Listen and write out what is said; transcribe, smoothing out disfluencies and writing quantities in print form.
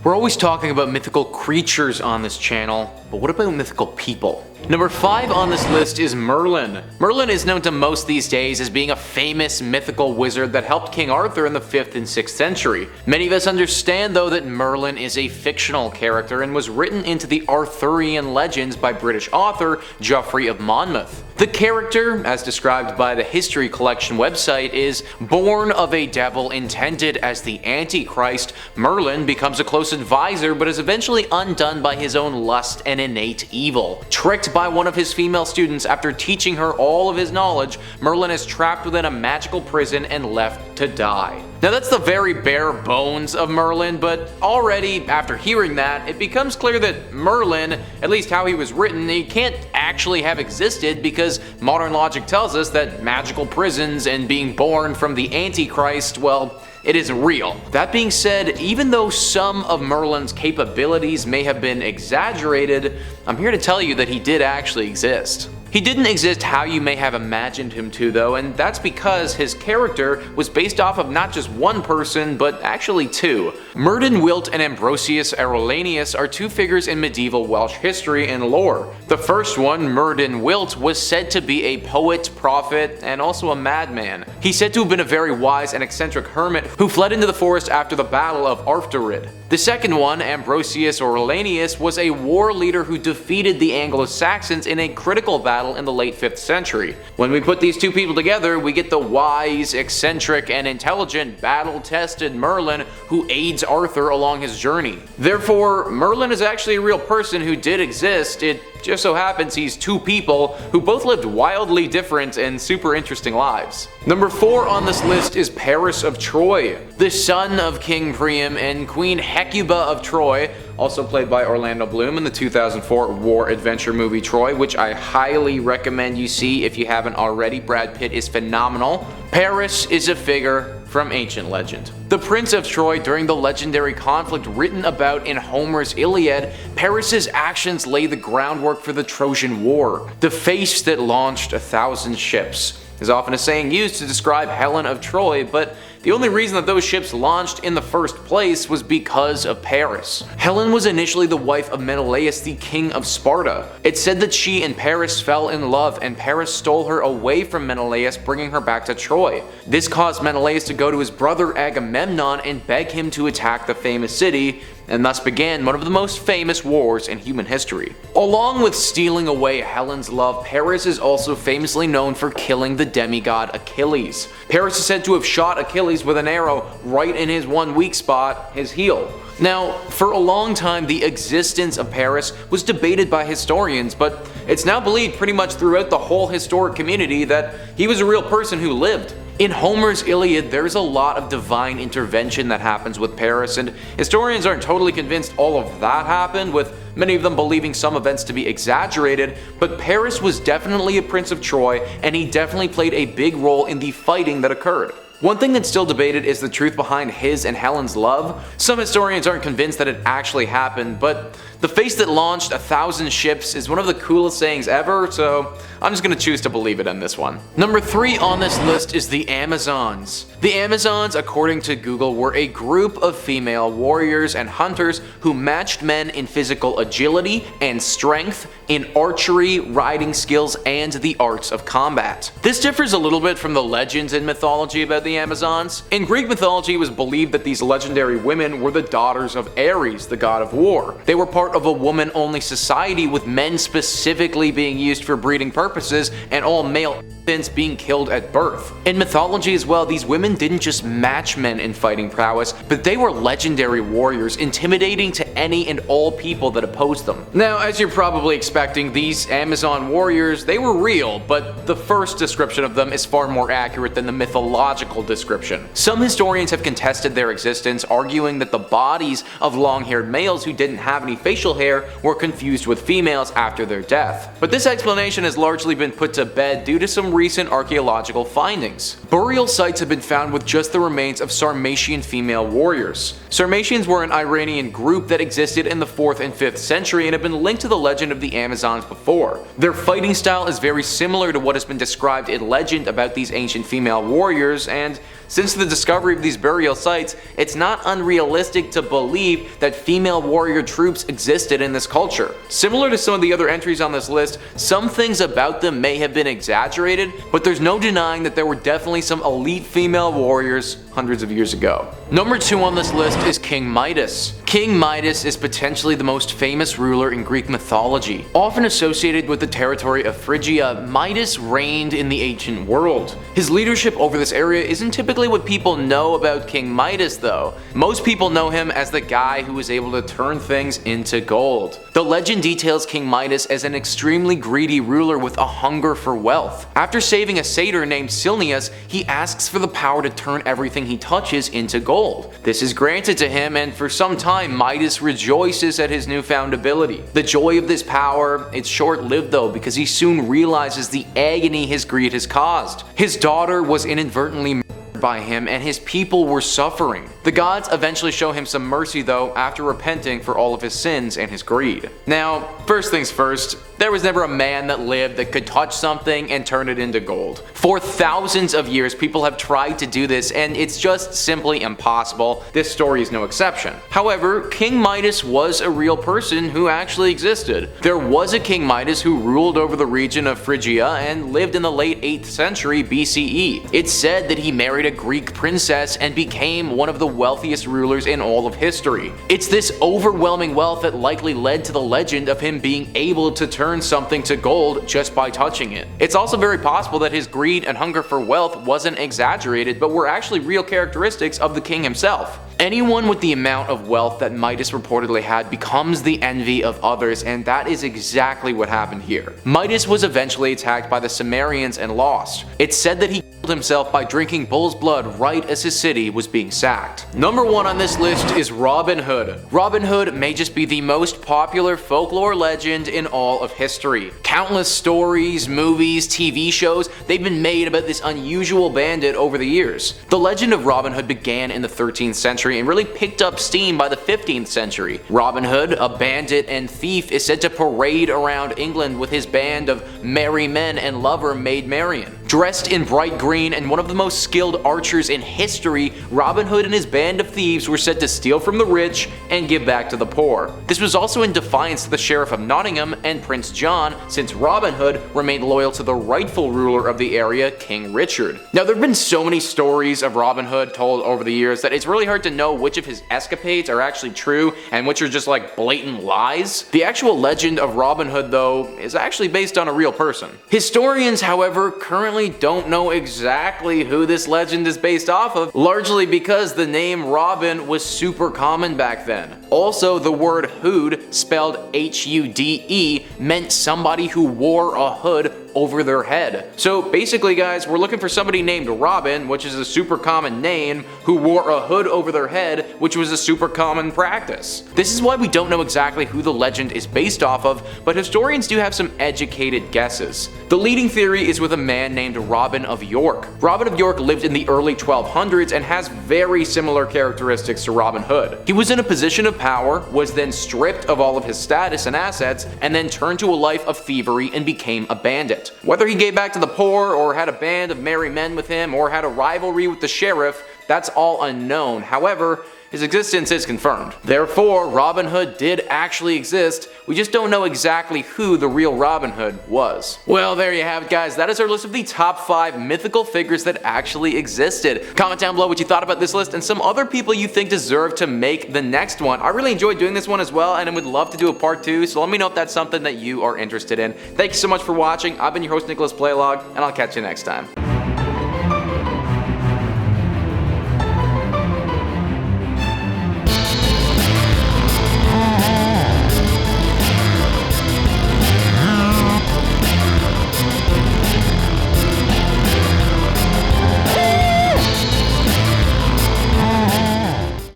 We're always talking about mythical creatures on this channel, but what about mythical people? Number 5 on this list is Merlin. Merlin is known to most these days as being a famous mythical wizard that helped King Arthur in the 5th and 6th century. Many of us understand though that Merlin is a fictional character and was written into the Arthurian legends by British author Geoffrey of Monmouth. The character, as described by the History Collection website, is born of a devil intended as the Antichrist. Merlin becomes a close advisor but is eventually undone by his own lust and innate evil. Tricked by one of his female students after teaching her all of his knowledge, Merlin is trapped within a magical prison and left to die. Now that's the very bare bones of Merlin, but already after hearing that, it becomes clear that Merlin, at least how he was written, he can't actually have existed because modern logic tells us that magical prisons and being born from the Antichrist, well, it isn't real. That being said, even though some of Merlin's capabilities may have been exaggerated, I'm here to tell you that he did actually exist. He didn't exist how you may have imagined him to though, and that's because his character was based off of not just one person, but actually two. Merlin Wilt and Ambrosius Aurelianus are two figures in medieval Welsh history and lore. The first one, Merlin Wilt, was said to be a poet, prophet, and also a madman. He's said to have been a very wise and eccentric hermit who fled into the forest after the Battle of Arthuried. The second one, Ambrosius Aurelianus, was a war leader who defeated the Anglo-Saxons in a critical battle in the late 5th century. When we put these two people together, we get the wise, eccentric, and intelligent battle-tested Merlin who aids Arthur along his journey. Therefore, Merlin is actually a real person who did exist. It just so happens he's two people who both lived wildly different and super interesting lives. Number 4 on this list is Paris of Troy. The son of King Priam and Queen Hecuba of Troy, also played by Orlando Bloom in the 2004 war adventure movie Troy, which I highly recommend you see if you haven't already. Brad Pitt is phenomenal. Paris is a figure from ancient legend. The Prince of Troy during the legendary conflict written about in Homer's Iliad, Paris's actions lay the groundwork for the Trojan War. The face that launched 1,000 ships is often a saying used to describe Helen of Troy, but the only reason that those ships launched in the first place was because of Paris. Helen was initially the wife of Menelaus, the king of Sparta. It's said that she and Paris fell in love, and Paris stole her away from Menelaus, bringing her back to Troy. This caused Menelaus to go to his brother Agamemnon and beg him to attack the famous city, and thus began one of the most famous wars in human history. Along with stealing away Helen's love, Paris is also famously known for killing the demigod Achilles. Paris is said to have shot Achilles with an arrow right in his one weak spot, his heel. Now, for a long time, the existence of Paris was debated by historians, but it's now believed pretty much throughout the whole historic community that he was a real person who lived. In Homer's Iliad, there's a lot of divine intervention that happens with Paris, and historians aren't totally convinced all of that happened, with many of them believing some events to be exaggerated, but Paris was definitely a prince of Troy, and he definitely played a big role in the fighting that occurred. One thing that's still debated is the truth behind his and Helen's love. Some historians aren't convinced that it actually happened, but the face that launched 1,000 ships is one of the coolest sayings ever, so I'm just gonna choose to believe it on this one. Number 3 on this list is the Amazons. The Amazons, according to Google, were a group of female warriors and hunters who matched men in physical agility and strength, in archery, riding skills, and the arts of combat. This differs a little bit from the legends in mythology about the Amazons. In Greek mythology, it was believed that these legendary women were the daughters of Ares, the god of war. They were part of a woman-only society, with men specifically being used for breeding purposes and all male infants being killed at birth. In mythology as well, these women didn't just match men in fighting prowess, but they were legendary warriors, intimidating to any and all people that opposed them. Now, as you're probably expecting, these Amazon warriors, they were real, but the first description of them is far more accurate than the mythological description. Some historians have contested their existence, arguing that the bodies of long-haired males who didn't have any facial hair were confused with females after their death. But this explanation has largely been put to bed due to some recent archaeological findings. Burial sites have been found with just the remains of Sarmatian female warriors. Sarmatians were an Iranian group that existed in the 4th and 5th century and have been linked to the legend of the Amazons before. Their fighting style is very similar to what has been described in legend about these ancient female warriors, and Since the discovery of these burial sites, it's not unrealistic to believe that female warrior troops existed in this culture. Similar to some of the other entries on this list, some things about them may have been exaggerated, but there's no denying that there were definitely some elite female warriors hundreds of years ago. Number 2 on this list is King Midas. King Midas is potentially the most famous ruler in Greek mythology. Often associated with the territory of Phrygia, Midas reigned in the ancient world. His leadership over this area isn't typically what people know about King Midas though. Most people know him as the guy who was able to turn things into gold. The legend details King Midas as an extremely greedy ruler with a hunger for wealth. After saving a satyr named Silnius, he asks for the power to turn everything he touches into gold. This is granted to him, and for some time Midas rejoices at his newfound ability. The joy of this power, it's short-lived though, because he soon realizes the agony his greed has caused. His daughter was inadvertently murdered by him and his people were suffering. The gods eventually show him some mercy though after repenting for all of his sins and his greed. Now, first things first, there was never a man that lived that could touch something and turn it into gold. For thousands of years, people have tried to do this and it's just simply impossible. This story is no exception. However, King Midas was a real person who actually existed. There was a King Midas who ruled over the region of Phrygia and lived in the late 8th century BCE. It's said that he married a Greek princess and became one of the wealthiest rulers in all of history. It's this overwhelming wealth that likely led to the legend of him being able to turn something to gold just by touching it. It's also very possible that his greed and hunger for wealth wasn't exaggerated, but were actually real characteristics of the king himself. Anyone with the amount of wealth that Midas reportedly had becomes the envy of others, and that is exactly what happened here. Midas was eventually attacked by the Cimmerians and lost. It's said that he killed himself by drinking bull's blood right as his city was being sacked. Number 1 on this list is Robin Hood. Robin Hood may just be the most popular folklore legend in all of history. Countless stories, movies, TV shows, they've been made about this unusual bandit over the years. The legend of Robin Hood began in the 13th century and really picked up steam by the 15th century. Robin Hood, a bandit and thief, is said to parade around England with his band of merry men and lover Maid Marian. Dressed in bright green and one of the most skilled archers in history, Robin Hood and his band of thieves were said to steal from the rich and give back to the poor. This was also in defiance to the Sheriff of Nottingham and Prince John, since Robin Hood remained loyal to the rightful ruler of the area, King Richard. Now, there have been so many stories of Robin Hood told over the years that it's really hard to know which of his escapades are actually true and which are just like blatant lies. The actual legend of Robin Hood though is actually based on a real person. Historians, however, currently don't know exactly who this legend is based off of, largely because the name Robin was super common back then. Also, the word hood, spelled H-U-D-E, meant somebody who wore a hood over their head. So basically guys, we're looking for somebody named Robin, which is a super common name, who wore a hood over their head, which was a super common practice. This is why we don't know exactly who the legend is based off of, but historians do have some educated guesses. The leading theory is with a man named Robin of York. Robin of York lived in the early 1200s and has very similar characteristics to Robin Hood. He was in a position of power, was then stripped of all of his status and assets, and then turned to a life of thievery and became a bandit. Whether he gave back to the poor, or had a band of merry men with him, or had a rivalry with the sheriff, that's all unknown. However, his existence is confirmed. Therefore, Robin Hood did actually exist, we just don't know exactly who the real Robin Hood was. Well, there you have it guys, that is our list of the top 5 mythical figures that actually existed. Comment down below what you thought about this list and some other people you think deserve to make the next one. I really enjoyed doing this one as well, and I would love to do a part 2, so let me know if that's something that you are interested in. Thank you so much for watching. I've been your host, Nicholas Playlog, and I'll catch you next time.